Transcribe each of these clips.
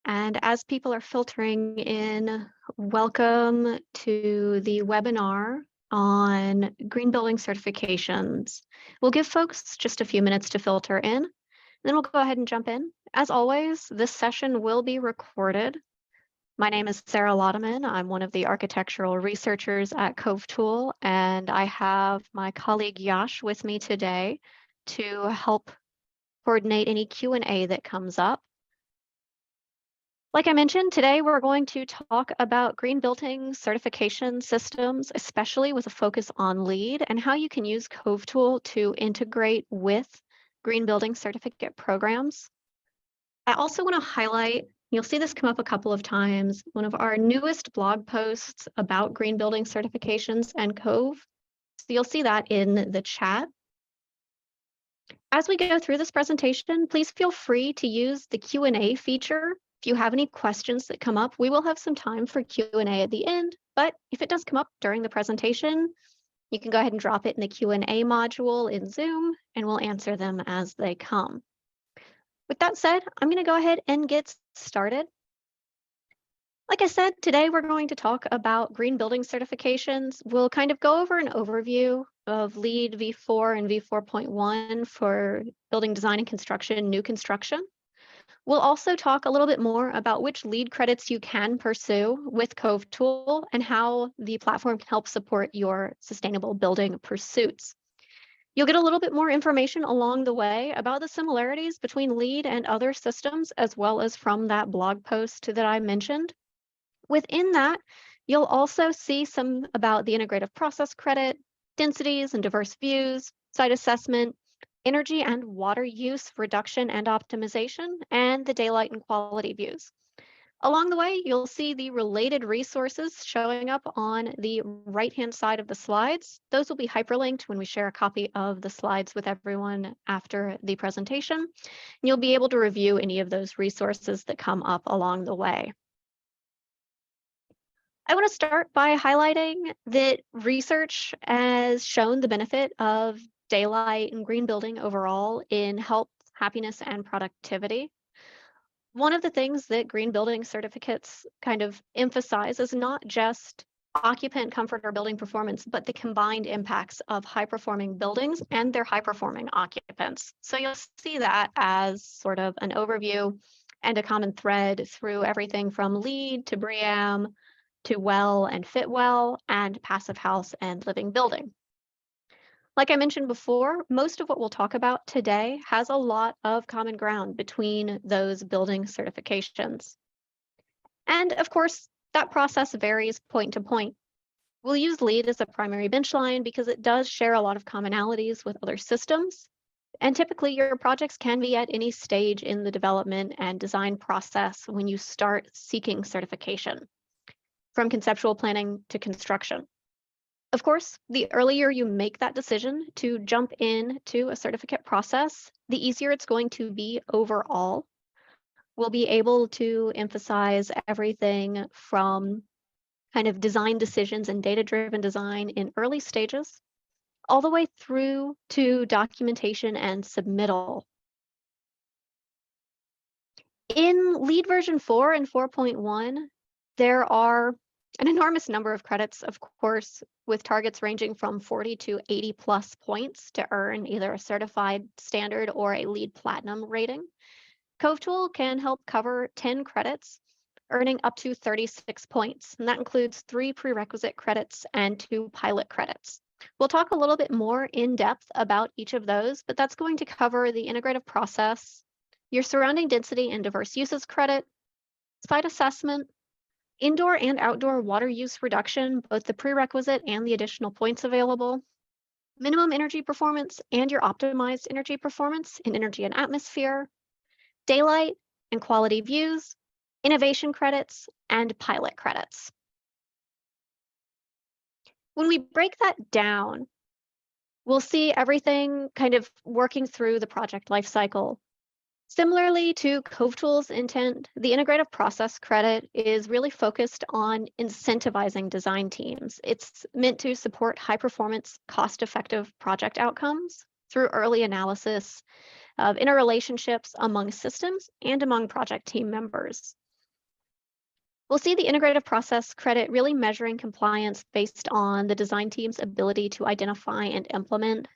And as people are filtering in, welcome to the webinar on green building certifications. We'll give folks just a few minutes to filter in, then we'll go ahead and jump in. As always, this session will be recorded. My name is Sarah Laudeman. I'm one of the architectural researchers at Cove Tool, and I have my colleague Yash with me today to help coordinate any Q&A that comes up. Like I mentioned, today we're going to talk about green building certification systems, especially with a focus on LEED and how you can use Cove Tool to integrate with green building certificate programs. I also want to highlight, you'll see this come up a couple of times, one of our newest blog posts about green building certifications and Cove. So you'll see that in the chat. As we go through this presentation, please feel free to use the Q&A feature. If you have any questions that come up, we will have some time for Q&A at the end, but if it does come up during the presentation, you can go ahead and drop it in the Q&A module in Zoom, and we'll answer them as they come. With that said, I'm going to go ahead and get started. Like I said, today we're going to talk about green building certifications. We'll kind of go over an overview of LEED v4 and v4.1 for building design and construction, new construction. We'll also talk a little bit more about which LEED credits you can pursue with Cove Tool and how the platform can help support your sustainable building pursuits. You'll get a little bit more information along the way about the similarities between LEED and other systems, as well as from that blog post that I mentioned. Within that, you'll also see some about the integrative process credit, densities and diverse views, site assessment, energy and water use reduction and optimization, and the daylight and quality views. Along the way, you'll see the related resources showing up on the right-hand side of the slides. Those will be hyperlinked when we share a copy of the slides with everyone after the presentation. And you'll be able to review any of those resources that come up along the way. I want to start by highlighting that research has shown the benefit of daylight and green building overall in health, happiness, and productivity. One of the things that green building certificates kind of emphasize is not just occupant comfort or building performance, but the combined impacts of high-performing buildings and their high-performing occupants. So you'll see that as sort of an overview and a common thread through everything from LEED to BREEAM to WELL and FitWell and Passive House and Living Building. Like I mentioned before, most of what we'll talk about today has a lot of common ground between those building certifications. And of course, that process varies point to point. We'll use LEED as a primary benchline because it does share a lot of commonalities with other systems. And typically your projects can be at any stage in the development and design process when you start seeking certification, from conceptual planning to construction. Of course, the earlier you make that decision to jump into a certificate process, the easier it's going to be overall. We'll be able to emphasize everything from kind of design decisions and data-driven design in early stages, all the way through to documentation and submittal. In LEED version 4 and 4.1, there are an enormous number of credits, of course, with targets ranging from 40 to 80 plus points to earn either a certified standard or a LEED Platinum rating. Cove Tool can help cover 10 credits, earning up to 36 points, and that includes 3 prerequisite credits and 2 pilot credits. We'll talk a little bit more in depth about each of those, but that's going to cover the integrative process, your surrounding density and diverse uses credit, site assessment, indoor and outdoor water use reduction, both the prerequisite and the additional points available, minimum energy performance and your optimized energy performance in energy and atmosphere, daylight and quality views, innovation credits, and pilot credits. When we break that down, we'll see everything kind of working through the project lifecycle. Similarly to Cove Tool's intent, the integrative process credit is really focused on incentivizing design teams. It's meant to support high-performance, cost-effective project outcomes through early analysis of interrelationships among systems and among project team members. We'll see the integrative process credit really measuring compliance based on the design team's ability to identify and implement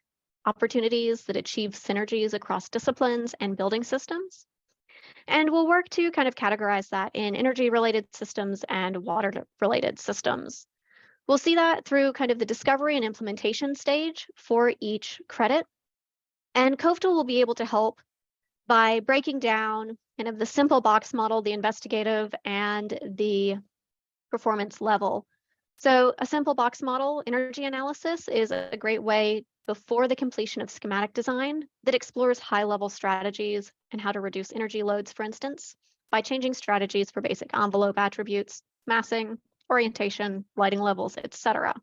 opportunities that achieve synergies across disciplines and building systems. And we'll work to kind of categorize that in energy-related systems and water-related systems. We'll see that through kind of the discovery and implementation stage for each credit. And Cove Tool will be able to help by breaking down kind of the simple box model, the investigative, and the performance level. So a simple box model energy analysis is a great way before the completion of schematic design that explores high-level strategies and how to reduce energy loads, for instance, by changing strategies for basic envelope attributes, massing, orientation, lighting levels, etc.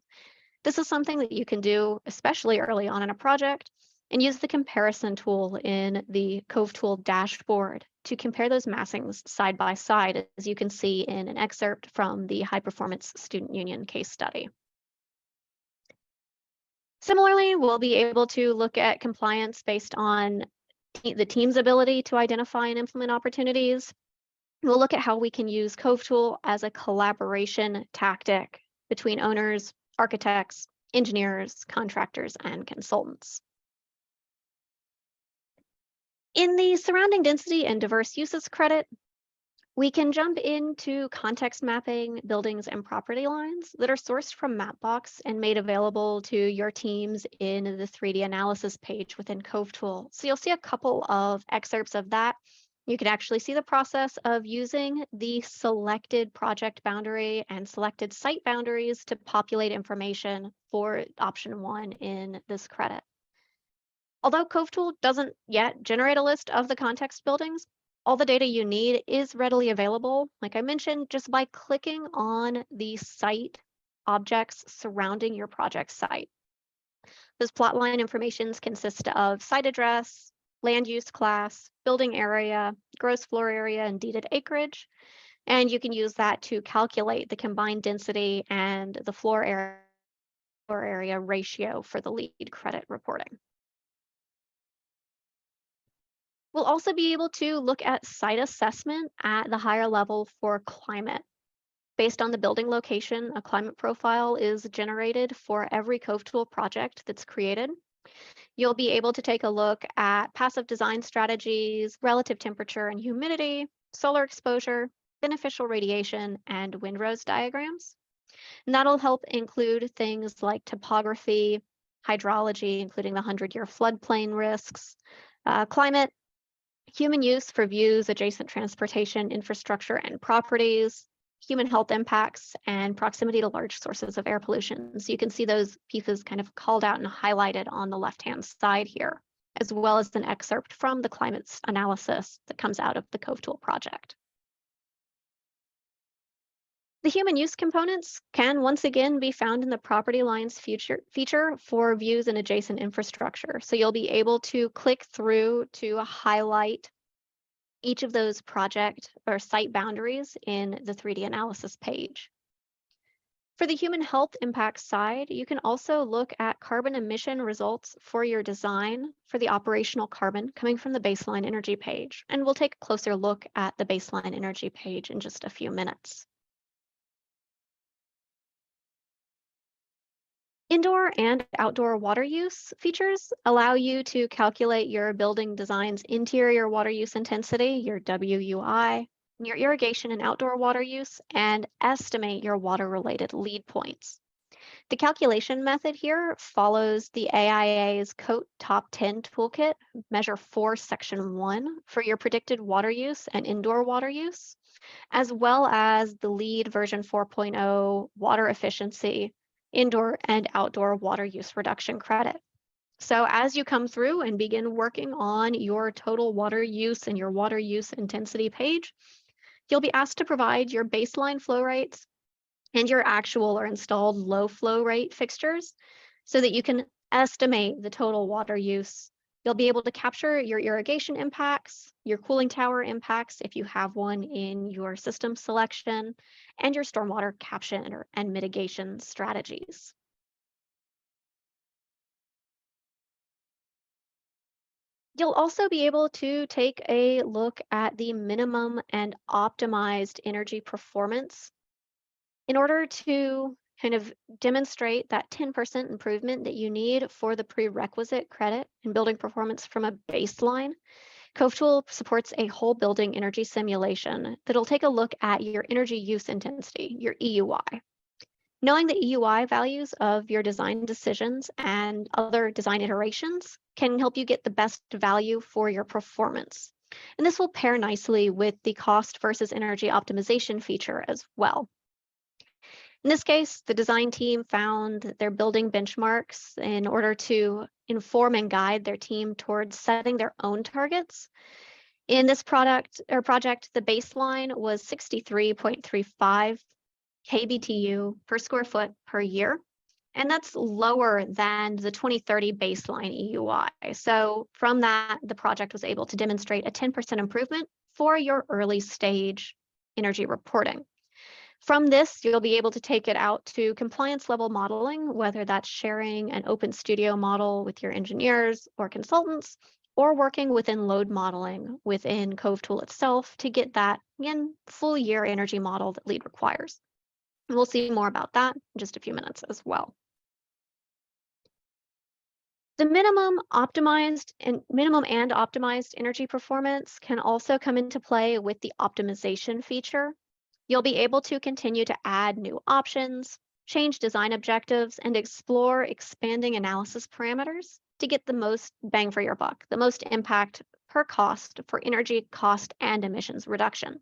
This is something that you can do especially early on in a project and use the comparison tool in the Cove Tool dashboard to compare those massings side by side, as you can see in an excerpt from the High Performance Student Union case study. Similarly, we'll be able to look at compliance based on the team's ability to identify and implement opportunities. We'll look at how we can use Cove Tool as a collaboration tactic between owners, architects, engineers, contractors, and consultants. In the surrounding density and diverse uses credit, we can jump into context mapping buildings and property lines that are sourced from Mapbox and made available to your teams in the 3D analysis page within Cove Tool. So you'll see a couple of excerpts of that. You can actually see the process of using the selected project boundary and selected site boundaries to populate information for option 1 in this credit. Although Cove Tool doesn't yet generate a list of the context buildings, all the data you need is readily available, like I mentioned, just by clicking on the site objects surrounding your project site. Those plotline informations consist of site address, land use class, building area, gross floor area, and deeded acreage. And you can use that to calculate the combined density and the floor area ratio for the lead credit reporting. We'll also be able to look at site assessment at the higher level for climate. Based on the building location, a climate profile is generated for every Cove Tool project that's created. You'll be able to take a look at passive design strategies, relative temperature and humidity, solar exposure, beneficial radiation, and windrows diagrams. And that'll help include things like topography, hydrology, including the 100-year floodplain risks, climate, human use for views, adjacent transportation, infrastructure, and properties, human health impacts, and proximity to large sources of air pollution. So you can see those pieces kind of called out and highlighted on the left-hand side here, as well as an excerpt from the climate analysis that comes out of the Cove Tool project. The human use components can once again be found in the property lines feature for views and adjacent infrastructure. So you'll be able to click through to highlight each of those project or site boundaries in the 3D analysis page. For the human health impact side, you can also look at carbon emission results for your design for the operational carbon coming from the baseline energy page. And we'll take a closer look at the baseline energy page in just a few minutes. Indoor and outdoor water use features allow you to calculate your building design's interior water use intensity, your WUI, your irrigation and outdoor water use, and estimate your water-related lead points. The calculation method here follows the AIA's COAT Top 10 Toolkit, Measure 4, Section 1, for your predicted water use and indoor water use, as well as the LEED version 4.0 water efficiency indoor and outdoor water use reduction credit. So as you come through and begin working on your total water use and your water use intensity page, you'll be asked to provide your baseline flow rates and your actual or installed low flow rate fixtures so that you can estimate the total water use. You'll be able to capture your irrigation impacts, your cooling tower impacts if you have one in your system selection, and your stormwater capture and mitigation strategies. You'll also be able to take a look at the minimum and optimized energy performance In order to kind of demonstrate that 10% improvement that you need for the prerequisite credit in building performance from a baseline, Cove Tool supports a whole building energy simulation that'll take a look at your energy use intensity, your EUI. Knowing the EUI values of your design decisions and other design iterations can help you get the best value for your performance. And this will pair nicely with the cost versus energy optimization feature as well. In this case, the design team found that they're building benchmarks in order to inform and guide their team towards setting their own targets. In this project, the baseline was 63.35 kBTU per square foot per year, and that's lower than the 2030 baseline EUI. So from that, the project was able to demonstrate a 10% improvement for your early stage energy reporting. From this, you'll be able to take it out to compliance level modeling, whether that's sharing an open studio model with your engineers or consultants, or working within load modeling within Cove Tool itself to get that, again, full year energy model that LEED requires. And we'll see more about that in just a few minutes as well. The minimum and optimized energy performance can also come into play with the optimization feature. You'll be able to continue to add new options, change design objectives, and explore expanding analysis parameters to get the most bang for your buck, the most impact per cost for energy cost and emissions reduction.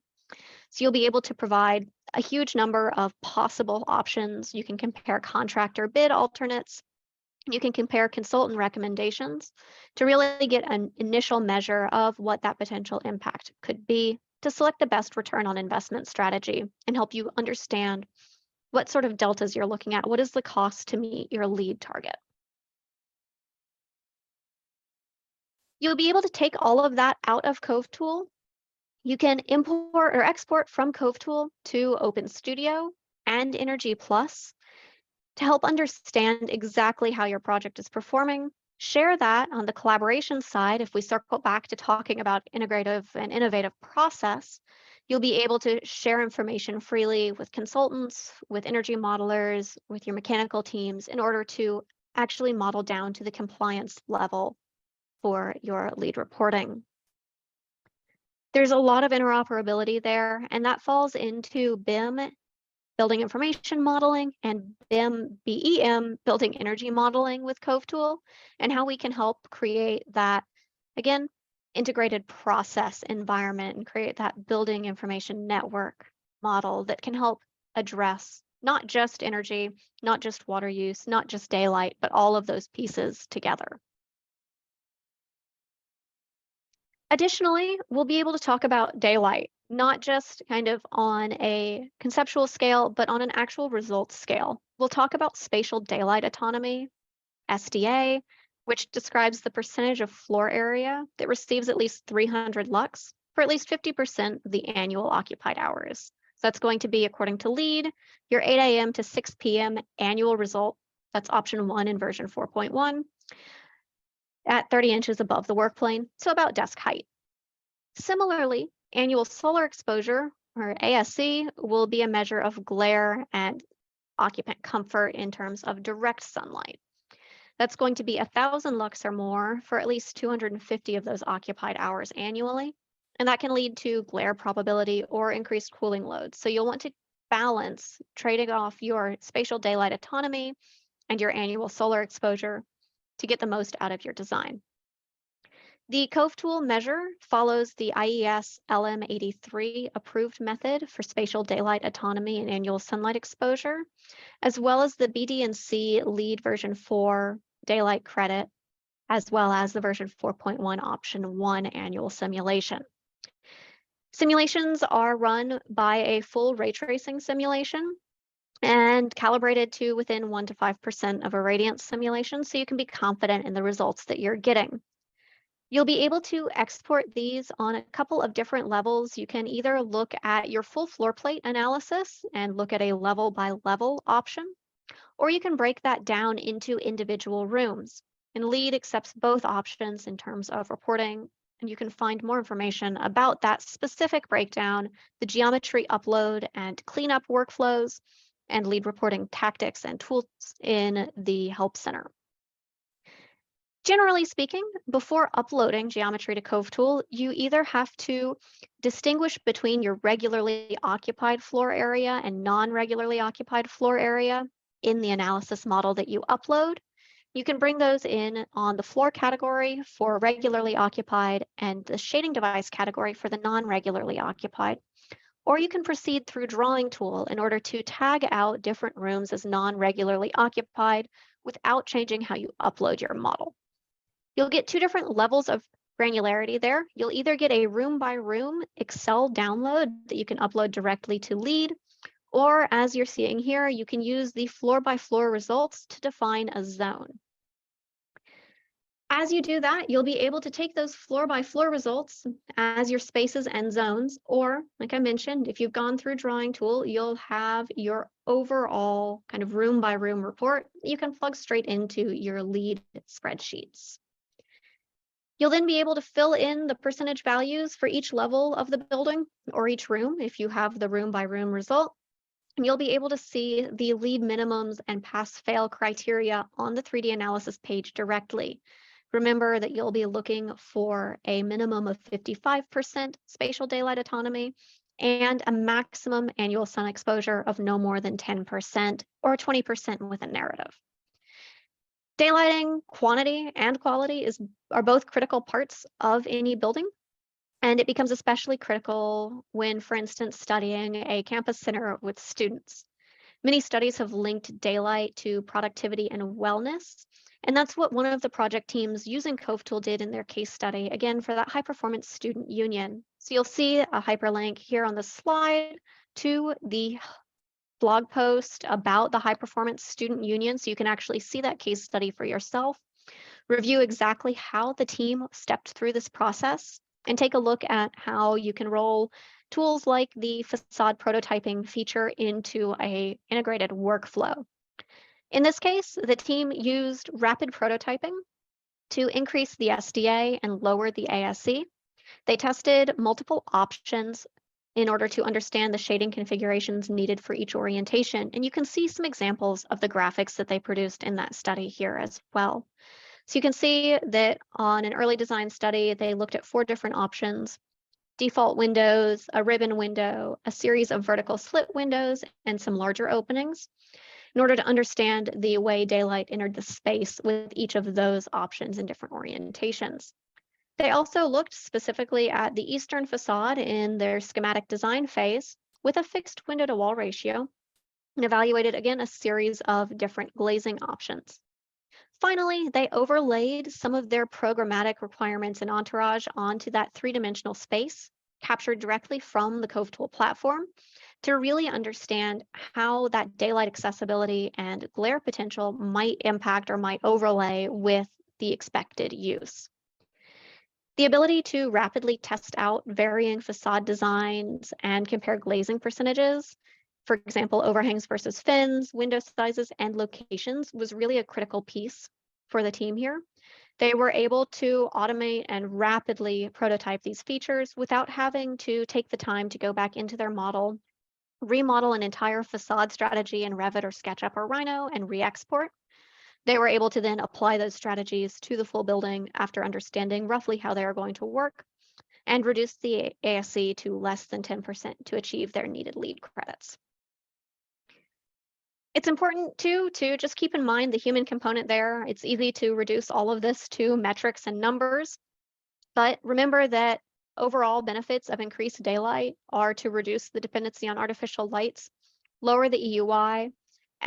So you'll be able to provide a huge number of possible options. You can compare contractor bid alternates. You can compare consultant recommendations to really get an initial measure of what that potential impact could be to select the best return on investment strategy and help you understand what sort of deltas you're looking at. What is the cost to meet your LEED target? You'll be able to take all of that out of Cove Tool. You can import or export from Cove Tool to Open Studio and Energy Plus to help understand exactly how your project is performing. Share that on the collaboration side. If we circle back to talking about integrative and innovative process, you'll be able to share information freely with consultants, with energy modelers, with your mechanical teams in order to actually model down to the compliance level for your LEED reporting. There's a lot of interoperability there, and that falls into BIM, building information modeling, and BEM, building energy modeling with Cove Tool, and how we can help create that, again, integrated process environment and create that building information network model that can help address not just energy, not just water use, not just daylight, but all of those pieces together. Additionally, we'll be able to talk about daylight, not just kind of on a conceptual scale, but on an actual results scale. We'll talk about spatial daylight autonomy, SDA, which describes the percentage of floor area that receives at least 300 lux for at least 50% of the annual occupied hours. So that's going to be, according to LEED, your 8 a.m. to 6 p.m. annual result. That's option 1 in version 4.1. At 30 inches above the work plane, so about desk height. Similarly, annual solar exposure, or ASC, will be a measure of glare and occupant comfort in terms of direct sunlight. That's going to be 1,000 lux or more for at least 250 of those occupied hours annually, and that can lead to glare probability or increased cooling loads. So you'll want to balance trading off your spatial daylight autonomy and your annual solar exposure to get the most out of your design. The Cove Tool measure follows the IES LM83 approved method for spatial daylight autonomy and annual sunlight exposure, as well as the BD&C LEED version 4 daylight credit, as well as the version 4.1 option 1 annual simulation. Simulations are run by a full ray tracing simulation and calibrated to within 1 to 5% of a radiance simulation, so you can be confident in the results that you're getting. You'll be able to export these on a couple of different levels. You can either look at your full floor plate analysis and look at a level by level option, or you can break that down into individual rooms. And LEED accepts both options in terms of reporting, and you can find more information about that specific breakdown, the geometry upload and cleanup workflows, and lead reporting tactics and tools in the Help Center. Generally speaking, before uploading geometry to Cove Tool, you either have to distinguish between your regularly occupied floor area and non-regularly occupied floor area in the analysis model that you upload. You can bring those in on the floor category for regularly occupied and the shading device category for the non-regularly occupied. Or you can proceed through Drawing Tool in order to tag out different rooms as non-regularly occupied without changing how you upload your model. You'll get two different levels of granularity there. You'll either get a room by room Excel download that you can upload directly to LEAD, or as you're seeing here, you can use the floor by floor results to define a zone. As you do that, you'll be able to take those floor by floor results as your spaces and zones, or like I mentioned, if you've gone through Drawing Tool, you'll have your overall kind of room by room report you can plug straight into your LEAD spreadsheets. You'll then be able to fill in the percentage values for each level of the building or each room if you have the room by room result. And you'll be able to see the LEAD minimums and pass-fail criteria on the 3D analysis page directly. Remember that you'll be looking for a minimum of 55% spatial daylight autonomy and a maximum annual sun exposure of no more than 10% or 20% with a narrative. Daylighting quantity and quality are both critical parts of any building, and it becomes especially critical when, for instance, studying a campus center with students. Many studies have linked daylight to productivity and wellness, and that's what one of the project teams using Cove Tool did in their case study, again, for that high-performance student union. So you'll see a hyperlink here on the slide to the blog post about the high performance student union, so you can actually see that case study for yourself, review exactly how the team stepped through this process, and take a look at how you can roll tools like the facade prototyping feature into an integrated workflow. In this case, the team used rapid prototyping to increase the SDA and lower the ASC. They tested multiple options in order to understand the shading configurations needed for each orientation. And you can see some examples of the graphics that they produced in that study here as well. So you can see that on an early design study, they looked at 4 different options: default windows, a ribbon window, a series of vertical slit windows, and some larger openings, in order to understand the way daylight entered the space with each of those options in different orientations. They also looked specifically at the eastern facade in their schematic design phase with a fixed window to wall ratio and evaluated again a series of different glazing options. Finally, they overlaid some of their programmatic requirements and entourage onto that 3-dimensional space captured directly from the Cove Tool platform to really understand how that daylight accessibility and glare potential might impact or might overlay with the expected use. The ability to rapidly test out varying facade designs and compare glazing percentages, for example, overhangs versus fins, window sizes, and locations, was really a critical piece for the team here. They were able to automate and rapidly prototype these features without having to take the time to go back into their model, remodel an entire facade strategy in Revit or SketchUp or Rhino, and re-export. They were able to then apply those strategies to the full building after understanding roughly how they are going to work and reduce the ASC to less than 10% to achieve their needed LEED credits. It's important too to just keep in mind the human component there. It's easy to reduce all of this to metrics and numbers, but remember that overall benefits of increased daylight are to reduce the dependency on artificial lights, lower the EUI,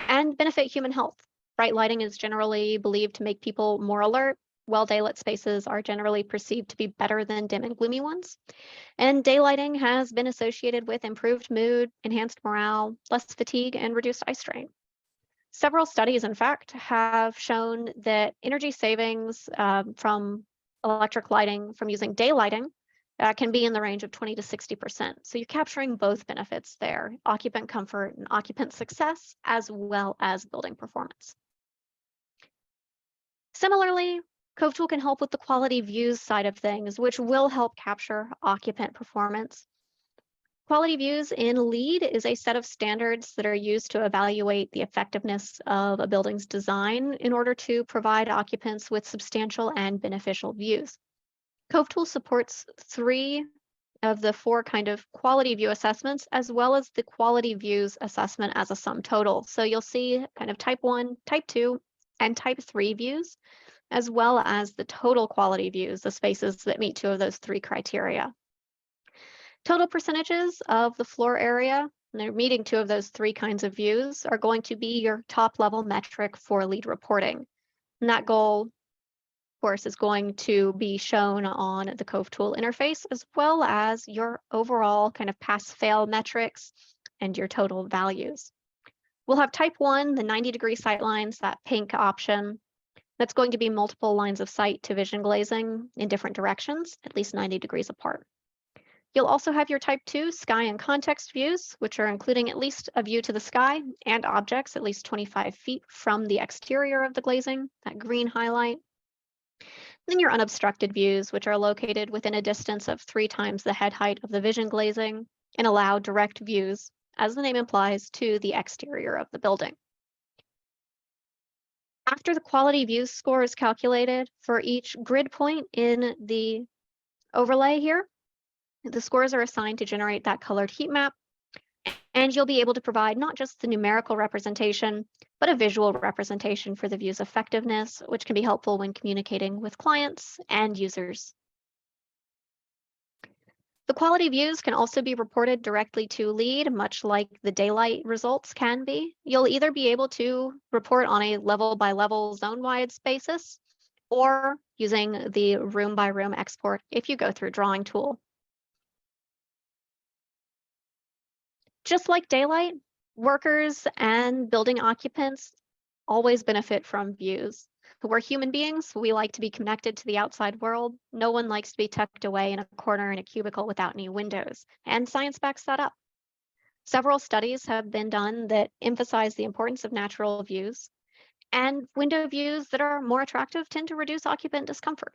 and benefit human health. Bright lighting is generally believed to make people more alert, while daylit spaces are generally perceived to be better than dim and gloomy ones. And daylighting has been associated with improved mood, enhanced morale, less fatigue, and reduced eye strain. Several studies, in fact, have shown that energy savings from electric lighting from using daylighting can be in the range of 20 to 60%. So you're capturing both benefits there: occupant comfort and occupant success, as well as building performance. Similarly, Cove Tool can help with the quality views side of things, which will help capture occupant performance. Quality views in LEED is a set of standards that are used to evaluate the effectiveness of a building's design in order to provide occupants with substantial and beneficial views. Cove Tool supports 3 of the 4 kind of quality view assessments, as well as the quality views assessment as a sum total. So you'll see kind of type 1, type 2, and type 3 views, as well as the total quality views, the spaces that meet 2 of those 3 criteria. Total percentages of the floor area, and they're meeting 2 of those 3 kinds of views, are going to be your top level metric for LEED reporting. And that goal, of course, is going to be shown on the Cove Tool interface, as well as your overall kind of pass-fail metrics and your total values. We'll have type 1, the 90-degree sight lines, that pink option. That's going to be multiple lines of sight to vision glazing in different directions, at least 90 degrees apart. You'll also have your type 2 sky and context views, which are including at least a view to the sky and objects at least 25 feet from the exterior of the glazing, that green highlight. Then your unobstructed views, which are located within a distance of 3 times the head height of the vision glazing and allow direct views, as the name implies, to the exterior of the building. After the quality views score is calculated for each grid point in the overlay here, the scores are assigned to generate that colored heat map, and you'll be able to provide not just the numerical representation, but a visual representation for the view's effectiveness, which can be helpful when communicating with clients and users. The quality views can also be reported directly to LEED, much like the daylight results can be. You'll either be able to report on a level by level zone-wide basis, or using the room by room export if you go through Drawing Tool. Just like daylight, workers and building occupants always benefit from views. We're human beings. We like to be connected to the outside world. No one likes to be tucked away in a corner in a cubicle without any windows, and science backs that up. Several studies have been done that emphasize the importance of natural views, and window views that are more attractive tend to reduce occupant discomfort.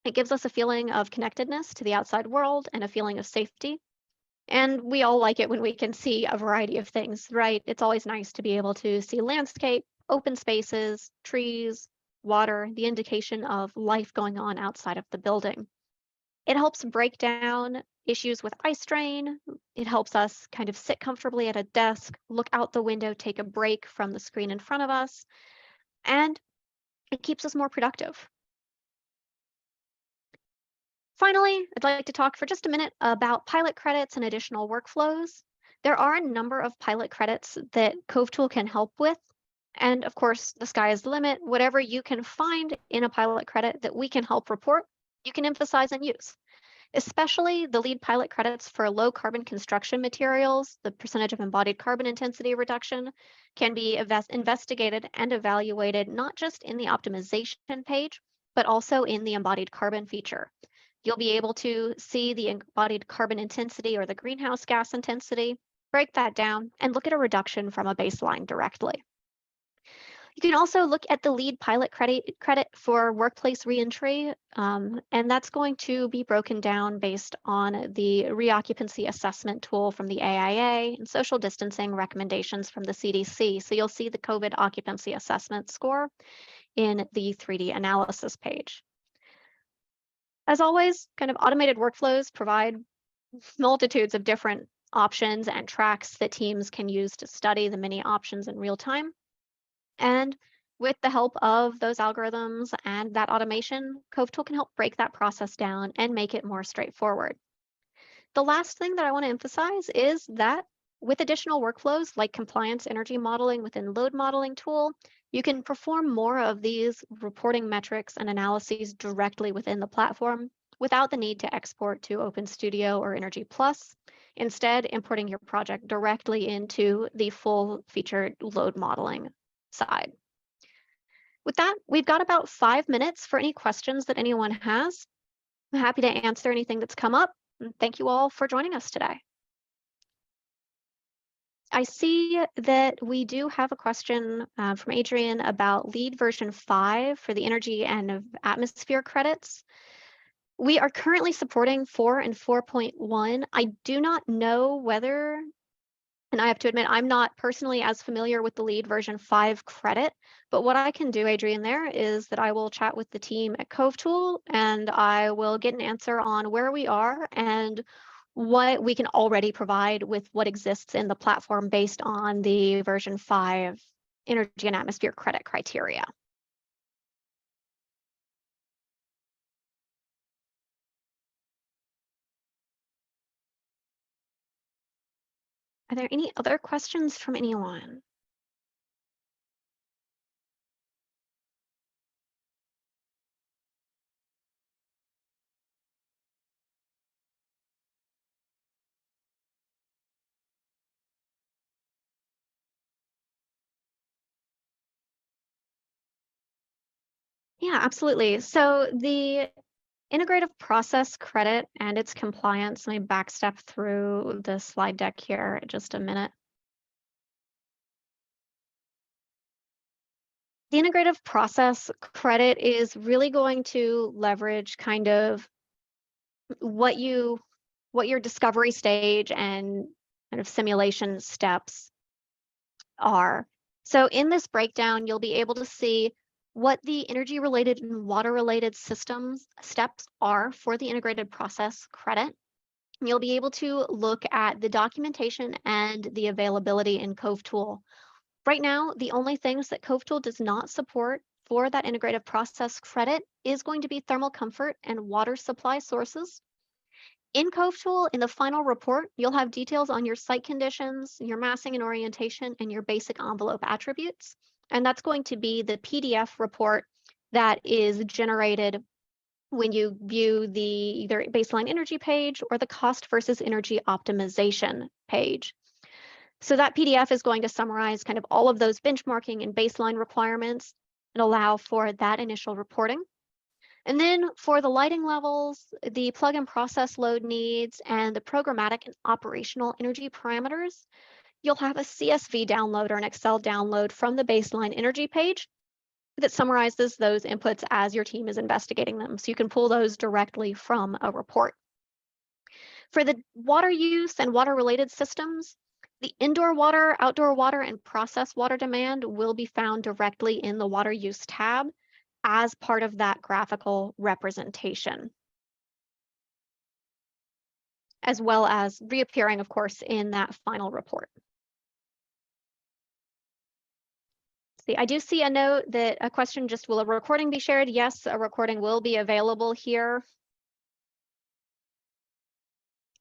It gives us a feeling of connectedness to the outside world and a feeling of safety. And we all like it when we can see a variety of things, right? It's always nice to be able to see landscape, open spaces, trees, water, the indication of life going on outside of the building. It helps break down issues with eye strain. It helps us kind of sit comfortably at a desk, look out the window, take a break from the screen in front of us, and it keeps us more productive. Finally, I'd like to talk for just a minute about pilot credits and additional workflows. There are a number of pilot credits that Cove Tool can help with. And of course, the sky is the limit. Whatever you can find in a pilot credit that we can help report, you can emphasize and use. Especially the LEED pilot credits for low carbon construction materials, the percentage of embodied carbon intensity reduction can be investigated and evaluated not just in the optimization page, but also in the embodied carbon feature. You'll be able to see the embodied carbon intensity or the greenhouse gas intensity, break that down, and look at a reduction from a baseline directly. You can also look at the LEED pilot credit for workplace reentry, and that's going to be broken down based on the reoccupancy assessment tool from the AIA and social distancing recommendations from the CDC. So you'll see the COVID occupancy assessment score in the 3D analysis page. As always, kind of automated workflows provide multitudes of different options and tracks that teams can use to study the many options in real time. And with the help of those algorithms and that automation, Cove Tool can help break that process down and make it more straightforward. The last thing that I want to emphasize is that with additional workflows like compliance energy modeling within load modeling tool, you can perform more of these reporting metrics and analyses directly within the platform without the need to export to OpenStudio or Energy Plus, instead importing your project directly into the full featured load modeling side. With that, we've got about 5 minutes for any questions that anyone has. I'm happy to answer anything that's come up. And thank you all for joining us today. I see that we do have a question from Adrian about LEED version 5 for the energy and atmosphere credits. We are currently supporting 4 and 4.1. I do not know whether, and I have to admit, I'm not personally as familiar with the LEED version 5 credit, but what I can do, Adrian, there is that I will chat with the team at Cove Tool and I will get an answer on where we are and what we can already provide with what exists in the platform based on the version 5 energy and atmosphere credit criteria. Are there any other questions from anyone? Yeah, absolutely. So the integrative process credit and its compliance, let me backstep through the slide deck here just a minute. The integrative process credit is really going to leverage kind of what your discovery stage and kind of simulation steps are. So in this breakdown, you'll be able to see what the energy related and water related systems steps are for the integrated process credit. You'll be able to look at the documentation and the availability in Cove Tool. Right now, the only things that Cove Tool does not support for that integrated process credit is going to be thermal comfort and water supply sources. In Cove Tool, in the final report, you'll have details on your site conditions, your massing and orientation, and your basic envelope attributes. And that's going to be the PDF report that is generated when you view the either baseline energy page or the cost versus energy optimization page. So that PDF is going to summarize kind of all of those benchmarking and baseline requirements and allow for that initial reporting. And then for the lighting levels, the plug and process load needs, and the programmatic and operational energy parameters, you'll have a CSV download or an Excel download from the baseline energy page that summarizes those inputs as your team is investigating them. So you can pull those directly from a report. For the water use and water-related systems, the indoor water, outdoor water, and process water demand will be found directly in the water use tab as part of that graphical representation, as well as reappearing, of course, in that final report. See, I do see a note that a question just, will a recording be shared? Yes, a recording will be available here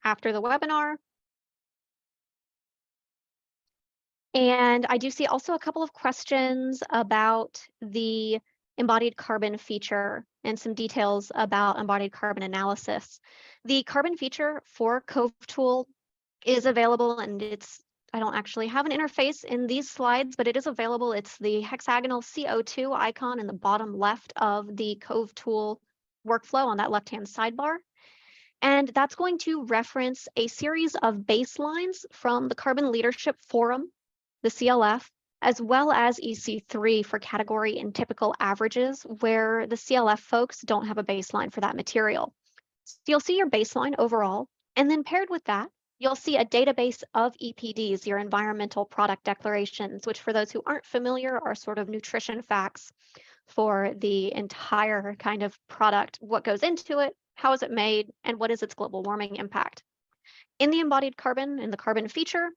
after the webinar. And I do see also a couple of questions about the embodied carbon feature and some details about embodied carbon analysis. The carbon feature for Cove Tool is available, and I don't actually have an interface in these slides, but it is available. It's the hexagonal CO2 icon in the bottom left of the Cove Tool workflow on that left-hand sidebar. And that's going to reference a series of baselines from the Carbon Leadership Forum, the CLF, as well as EC3 for category and typical averages, where the CLF folks don't have a baseline for that material. So you'll see your baseline overall, and then paired with that, you'll see a database of EPDs, your environmental product declarations, which for those who aren't familiar are sort of nutrition facts for the entire kind of product, what goes into it, how is it made, and what is its global warming impact. In the embodied carbon and the carbon feature,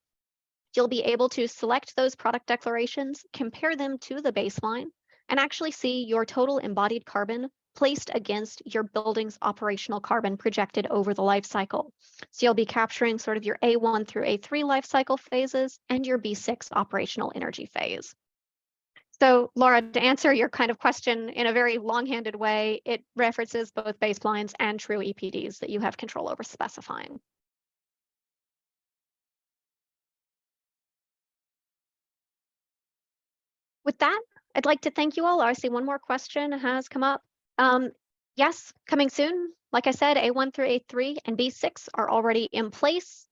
you'll be able to select those product declarations, compare them to the baseline, and actually see your total embodied carbon placed against your building's operational carbon projected over the life cycle. So you'll be capturing sort of your A1 through A3 life cycle phases and your B6 operational energy phase. So Laura, to answer your kind of question in a very long-handed way, it references both baselines and true EPDs that you have control over specifying. With that, I'd like to thank you all. I see one more question has come up. Yes, coming soon. Like I said, A1 through A3 and B6 are already in place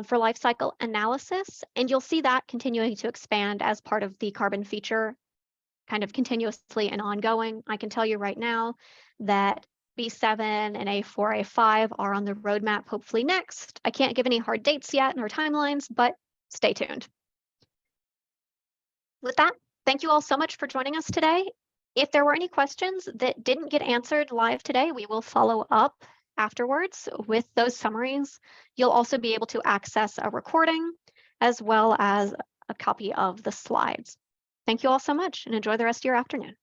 for life cycle analysis, and you'll see that continuing to expand as part of the carbon feature, kind of continuously and ongoing. I can tell you right now that B7 and A4, A5 are on the roadmap hopefully next. I can't give any hard dates yet nor timelines, but stay tuned. With that, thank you all so much for joining us today. If there were any questions that didn't get answered live today, we will follow up afterwards with those summaries. You'll also be able to access a recording as well as a copy of the slides. Thank you all so much and enjoy the rest of your afternoon.